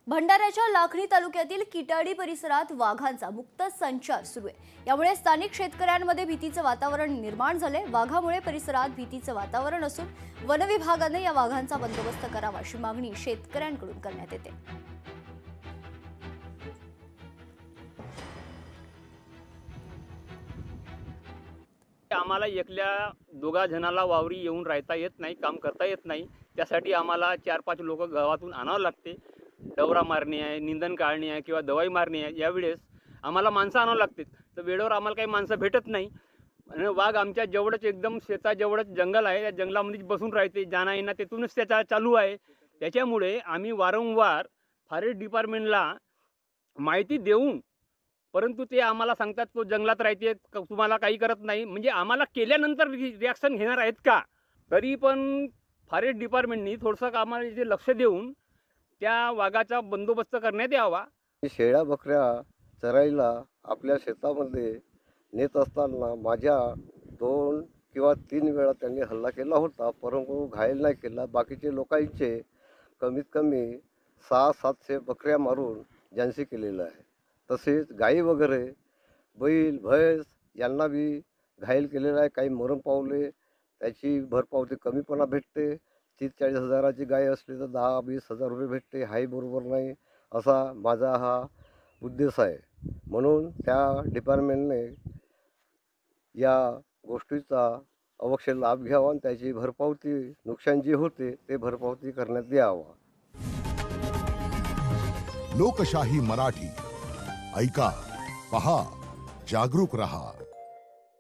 भंडाऱ्याच्या लाखणी तालुक्यातील किटाडी परिसरात वाघांचा मुक्त संचार सुरू आहे। यामुळे स्थानिक शेतकऱ्यांमध्ये भीतीचे वातावरण निर्माण झाले। वाघामुळे परिसरात भीतीचे वातावरण असून वन विभागाने या वाघांचा बंदोबस्त करावा अशी मागणी शेतकऱ्यांकडून करण्यात येते। आम्हाला एकल्या दोघा जणाला वावरी येऊन राहता येत नाही, काम करता येत नाही। त्यासाठी आम्हाला 4-5 लोक गावातून आणावं लागते। डवरा मारणे आहे, निंदन काढणे आहे किंवा दवाई मारणे आहे, यावेळेस आम्हाला माणसं आणावं लागतात। तर वेळेवर आम्हाला काही माणसं भेटत नाही आणि वाघ आमच्या जवळच एकदम शेताजवळच जंगल आहे, त्या जंगलामध्ये बसून राहते, जाणं येणं तिथूनच त्याचा चालू आहे। त्याच्यामुळे आम्ही वारंवार फॉरेस्ट डिपार्टमेंटला माहिती देऊन, परंतु ते आम्हाला सांगतात तो जंगलात राहते, तुम्हाला काही करत नाही। म्हणजे आम्हाला केल्यानंतर रिॲक्शन घेणार आहेत का? तरी पण फॉरेस्ट डिपार्टमेंटनी थोडंसं आम्हाला इथे लक्ष देऊन त्या वाघाचा बंदोबस्त करण्यात यावा। शेळ्या बकऱ्या चरायला आपल्या शेतामध्ये नेत असताना माझ्या 2 किंवा 3 वेळा त्यांनी हल्ला केला होता, परंतु घायल नाही केला। बाकीचे लोकांचे कमीत कमी 600-700 बकऱ्या मारून जानसी केलेलं आहे। तसेच गाई वगैरे, बैल म्हैस यांना बी घायल केलेलं आहे। काही मरण पावले, त्याची भरपावती कमीपणा भेटते। 30-40 हजाराची गाय असली तर 10-20 हजार रुपये भेटते, हाही बरोबर नाही असा माझा हा उद्देश आहे। म्हणून त्या डिपार्टमेंटने या गोष्टीचा अवश्य लाभ घ्यावा आणि त्याची भरपावती, नुकसान जे होते ते भरपावती करण्यात यावा। लोकशाही मराठी ऐका, पहा, जागरूक रहा।